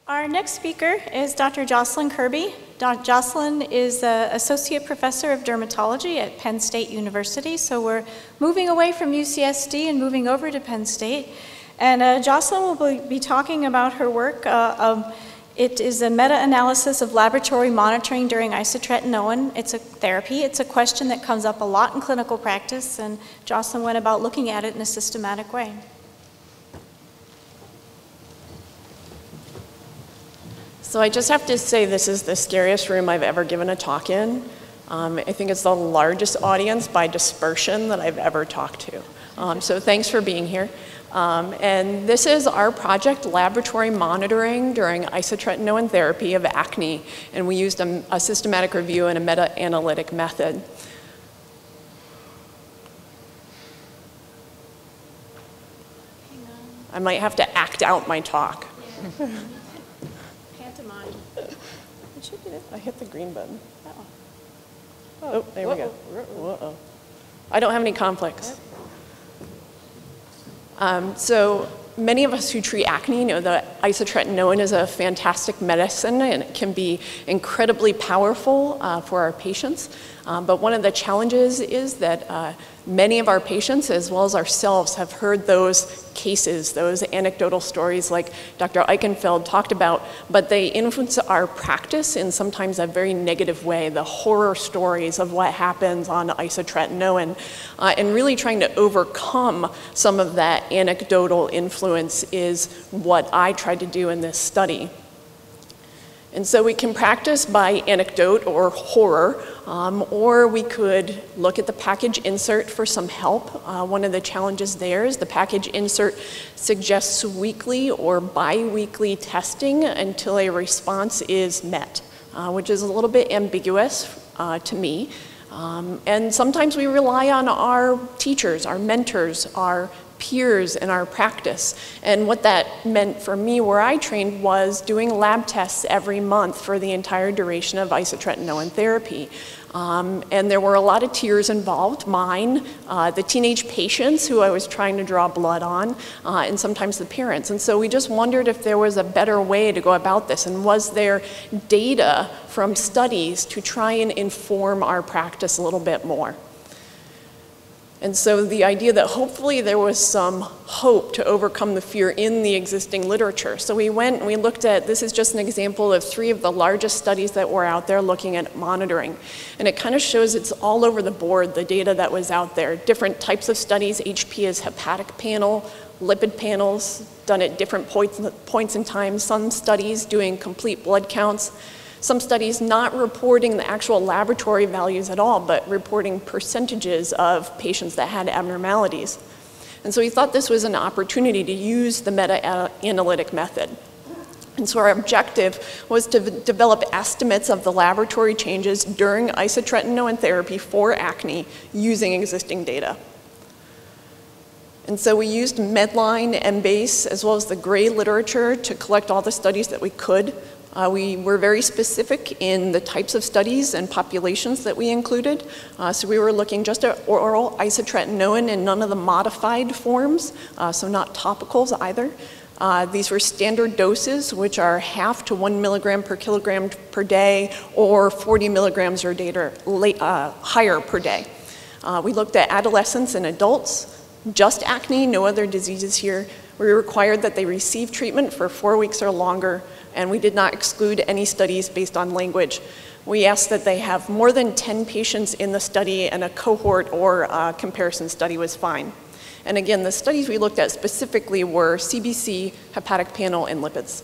Our next speaker is Dr. Joslyn Kirby. Joslyn is an associate professor of dermatology at Penn State University, so we're moving away from UCSD and moving over to Penn State. And Joslyn will be talking about her work. It is a meta-analysis of laboratory monitoring during isotretinoin. It's a therapy. It's a question that comes up a lot in clinical practice, and Joslyn went about looking at it in a systematic way. So I just have to say this is the scariest room I've ever given a talk in. I think it's the largest audience by dispersion that I've ever talked to. So thanks for being here. And this is our project, laboratory monitoring during isotretinoin therapy of acne. And we used a systematic review and a meta-analytic method. I might have to act out my talk. Yeah. Pantomime. It should do this. I hit the green button. Uh-oh. Oh, there we go. Whoa. I don't have any conflicts. So many of us who treat acne know that isotretinoin is a fantastic medicine and it can be incredibly powerful for our patients. But one of the challenges is that many of our patients, as well as ourselves, have heard those cases, those anecdotal stories like Dr. Eichenfeld talked about, but they influence our practice in sometimes a very negative way, the horror stories of what happens on isotretinoin, and really trying to overcome some of that anecdotal influence is what I tried to do in this study. And so we can practice by anecdote or horror, or we could look at the package insert for some help. One of the challenges there is the package insert suggests weekly or bi-weekly testing until a response is met, which is a little bit ambiguous to me. And sometimes we rely on our teachers, our mentors, our peers in our practice. And what that meant for me where I trained was doing lab tests every month for the entire duration of isotretinoin therapy. And there were a lot of tears involved, mine, the teenage patients who I was trying to draw blood on, and sometimes the parents. And so we just wondered if there was a better way to go about this, and was there data from studies to try and inform our practice a little bit more. And so the idea that hopefully there was some hope to overcome the fear in the existing literature. So we went and we looked at, this is just an example of 3 of the largest studies that were out there looking at monitoring. And it kind of shows it's all over the board, the data that was out there. Different types of studies, HP is hepatic panel, lipid panels, done at different points in time. Some studies doing complete blood counts. Some studies not reporting the actual laboratory values at all, but reporting percentages of patients that had abnormalities. And so we thought this was an opportunity to use the meta-analytic method. And so our objective was to develop estimates of the laboratory changes during isotretinoin therapy for acne using existing data. And so we used Medline, Embase, as well as the gray literature to collect all the studies that we could. We were very specific in the types of studies and populations that we included. So we were looking just at oral isotretinoin and none of the modified forms, so not topicals either. These were standard doses, which are 0.5 to 1 milligram per kilogram per day, or 40 milligrams or higher per day. We looked at adolescents and adults, just acne, no other diseases here. We required that they receive treatment for 4 weeks or longer, and we did not exclude any studies based on language. We asked that they have more than 10 patients in the study, and a cohort or a comparison study was fine. And again, the studies we looked at specifically were CBC, hepatic panel, and lipids.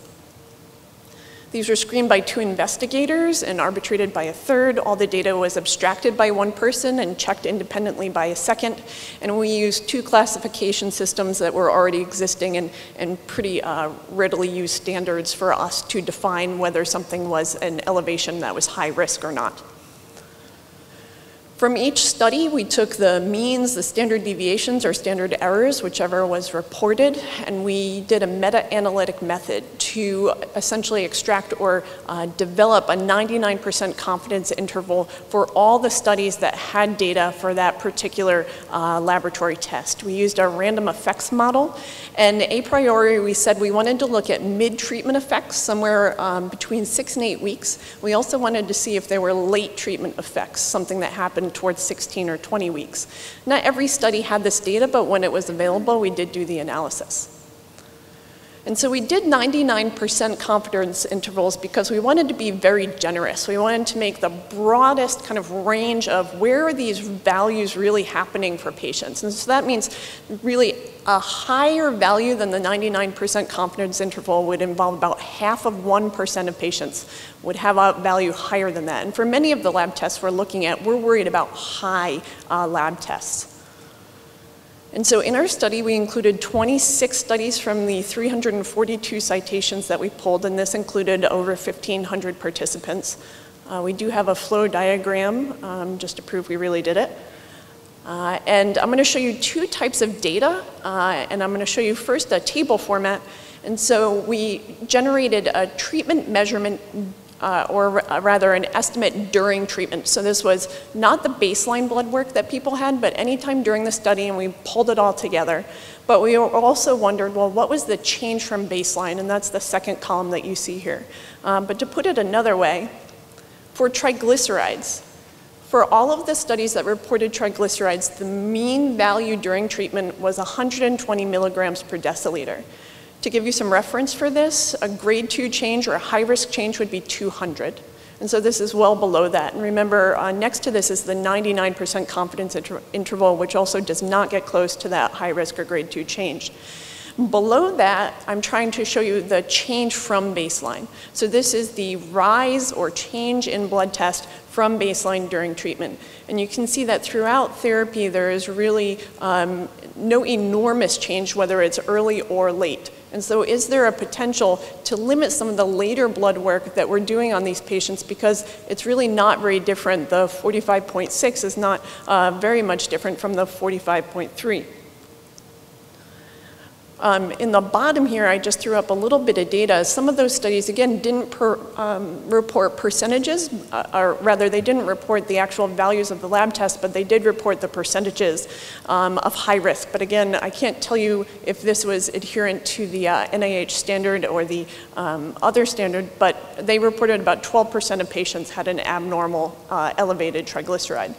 These were screened by 2 investigators and arbitrated by a third. All the data was abstracted by 1 person and checked independently by a second. And we used 2 classification systems that were already existing and pretty readily used standards for us to define whether something was an elevation that was high risk or not. From each study, we took the means, the standard deviations, or standard errors, whichever was reported, and we did a meta-analytic method to essentially extract or develop a 99% confidence interval for all the studies that had data for that particular laboratory test. We used a random effects model, and a priori we said we wanted to look at mid-treatment effects, somewhere between 6 and 8 weeks. We also wanted to see if there were late treatment effects, something that happened towards 16 or 20 weeks. Not every study had this data, but when it was available, we did do the analysis. And so we did 99% confidence intervals because we wanted to be very generous. We wanted to make the broadest kind of range of where are these values really happening for patients. And so that means really a higher value than the 99% confidence interval would involve about 0.5% of patients would have a value higher than that. And for many of the lab tests we're looking at, we're worried about high lab tests. And so in our study, we included 26 studies from the 342 citations that we pulled, and this included over 1,500 participants. We do have a flow diagram just to prove we really did it. And I'm going to show you 2 types of data, and I'm going to show you first a table format. And so we generated a treatment measurement or rather an estimate during treatment. So this was not the baseline blood work that people had, but anytime during the study, and we pulled it all together. But we also wondered, well, what was the change from baseline? And that's the second column that you see here. But to put it another way, for triglycerides, for all of the studies that reported triglycerides, the mean value during treatment was 120 milligrams per deciliter. To give you some reference for this, a grade 2 change or a high-risk change would be 200. And so this is well below that. And remember, next to this is the 99% confidence interval, which also does not get close to that high-risk or grade 2 change. Below that, I'm trying to show you the change from baseline. So this is the rise or change in blood test from baseline during treatment. And you can see that throughout therapy, there is really no enormous change, whether it's early or late. And so is there a potential to limit some of the later blood work that we're doing on these patients, because it's really not very different. The 45.6 is not very much different from the 45.3. In the bottom here, I just threw up a little bit of data. Some of those studies, again, didn't report percentages, or rather, they didn't report the actual values of the lab test, but they did report the percentages of high risk. But again, I can't tell you if this was adherent to the NIH standard or the other standard, but they reported about 12% of patients had an abnormal elevated triglyceride.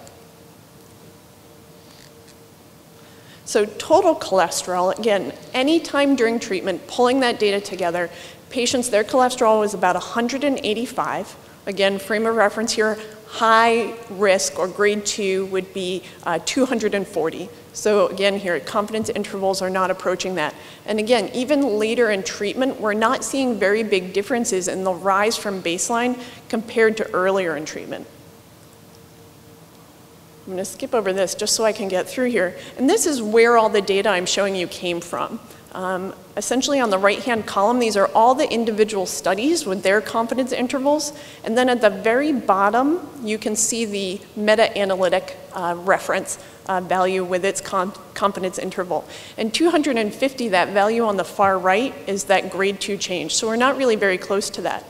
So total cholesterol, again, anytime during treatment, pulling that data together, patients, their cholesterol was about 185. Again, frame of reference here, high risk or grade 2 would be 240. So again here, confidence intervals are not approaching that. And again, even later in treatment, we're not seeing very big differences in the rise from baseline compared to earlier in treatment. I'm going to skip over this just so I can get through here. And this is where all the data I'm showing you came from. Essentially on the right-hand column, these are all the individual studies with their confidence intervals. And then at the very bottom, you can see the meta-analytic reference value with its confidence interval. And 250, that value on the far right, is that grade 2 change. So we're not really very close to that.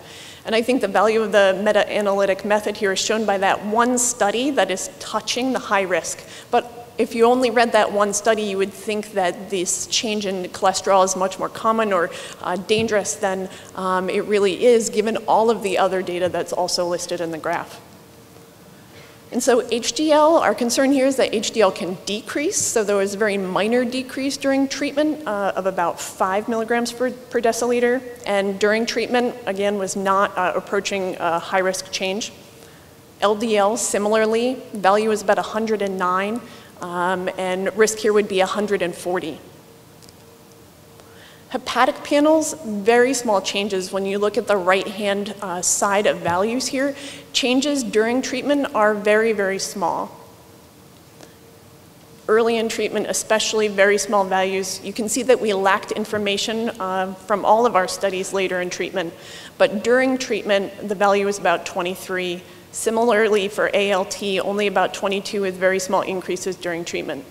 And I think the value of the meta-analytic method here is shown by that one study that is touching the high risk. But if you only read that one study, you would think that this change in cholesterol is much more common or dangerous than it really is, given all of the other data that's also listed in the graph. And so HDL, our concern here is that HDL can decrease. So there was a very minor decrease during treatment of about 5 milligrams per deciliter. And during treatment, again, was not approaching high-risk change. LDL, similarly, value is about 109, and risk here would be 140. Hepatic panels, very small changes. When you look at the right-hand side of values here, changes during treatment are very, very small. Early in treatment, especially very small values. You can see that we lacked information from all of our studies later in treatment. But during treatment, the value was about 23, Similarly, for ALT, only about 22 with very small increases during treatment.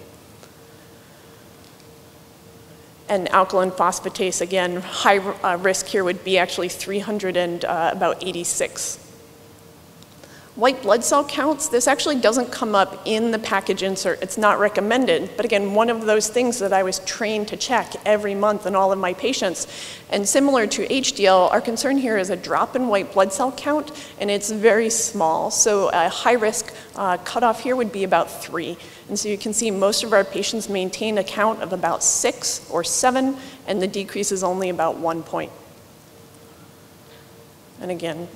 And alkaline phosphatase, again, high risk here would be actually 300 and about 86. White blood cell counts, this actually doesn't come up in the package insert. It's not recommended, but again, one of those things that I was trained to check every month in all of my patients. And similar to HDL, our concern here is a drop in white blood cell count, and it's very small. So a high risk cutoff here would be about 3. And so you can see most of our patients maintain a count of about 6 or 7, and the decrease is only about 1 point. And again,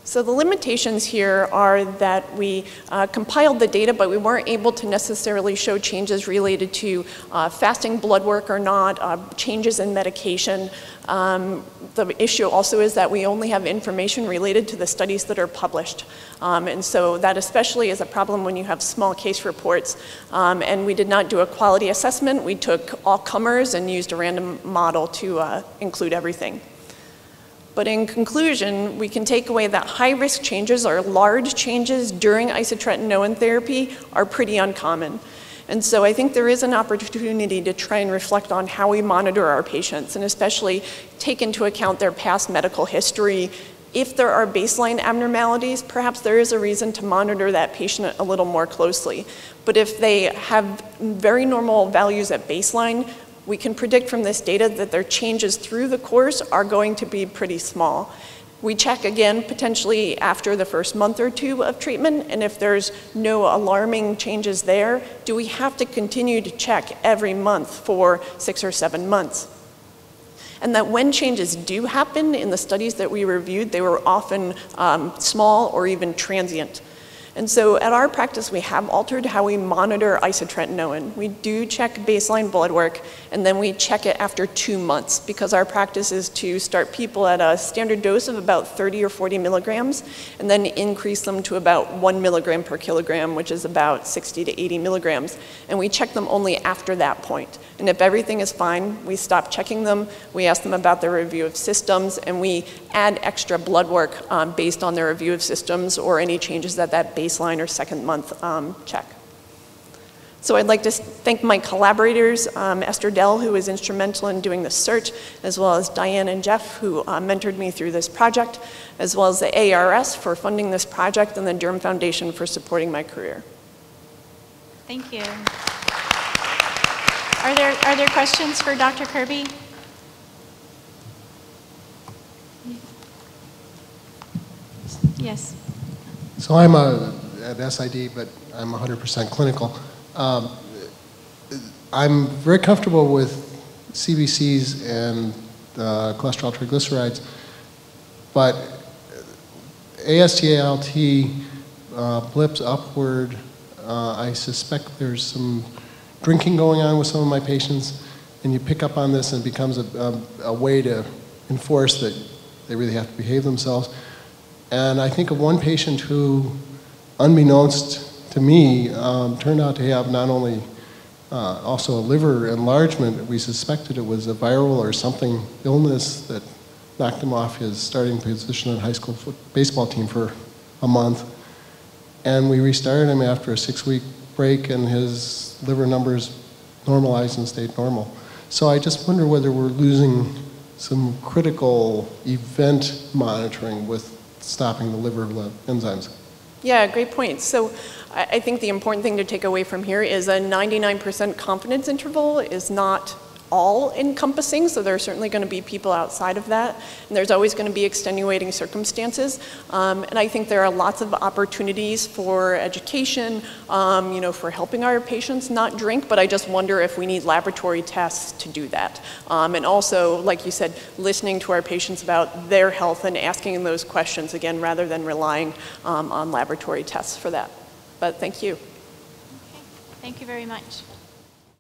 so the limitations here are that we compiled the data, but we weren't able to necessarily show changes related to fasting blood work or not, changes in medication. The issue also is that we only have information related to the studies that are published. And so that especially is a problem when you have small case reports. And we did not do a quality assessment. We took all comers and used a random model to include everything. But in conclusion, we can take away that high-risk changes or large changes during isotretinoin therapy are pretty uncommon. And so I think there is an opportunity to try and reflect on how we monitor our patients, and especially take into account their past medical history. If there are baseline abnormalities, perhaps there is a reason to monitor that patient a little more closely. But if they have very normal values at baseline, we can predict from this data that their changes through the course are going to be pretty small. We check again potentially after the first month or 2 of treatment, and if there's no alarming changes there, do we have to continue to check every month for 6 or 7 months? And that when changes do happen in the studies that we reviewed, they were often small or even transient. And so at our practice, we have altered how we monitor isotretinoin. We do check baseline blood work, and then we check it after 2 months, because our practice is to start people at a standard dose of about 30 or 40 milligrams, and then increase them to about 1 milligram per kilogram, which is about 60 to 80 milligrams. And we check them only after that point. And if everything is fine, we stop checking them, we ask them about their review of systems, and we add extra blood work based on their review of systems or any changes at that baseline or second month check. So I'd like to thank my collaborators, Esther Dell, who was instrumental in doing the search, as well as Diane and Jeff, who mentored me through this project, as well as the ARS for funding this project, and the Derm Foundation for supporting my career. Thank you. Are there questions for Dr. Kirby? Yes. So I'm at SID, but I'm 100% clinical. I'm very comfortable with CBCs and cholesterol triglycerides, but AST, ALT blips upward. I suspect there's some drinking going on with some of my patients, and you pick up on this and it becomes a way to enforce that they really have to behave themselves. And I think of one patient who, unbeknownst to me, turned out to have not only also a liver enlargement. We suspected it was a viral or something illness that knocked him off his starting position on high school baseball team for a month. And we restarted him after a 6-week break, and his liver numbers normalized and stayed normal. So I just wonder whether we're losing some critical event monitoring with stopping the liver enzymes. Yeah, great point. So I think the important thing to take away from here is a 99% confidence interval is not all encompassing, so there are certainly going to be people outside of that, and there's always going to be extenuating circumstances. And I think there are lots of opportunities for education, for helping our patients not drink, but I just wonder if we need laboratory tests to do that. And also, like you said, listening to our patients about their health and asking those questions again, rather than relying on laboratory tests for that. But thank you. Okay. Thank you very much.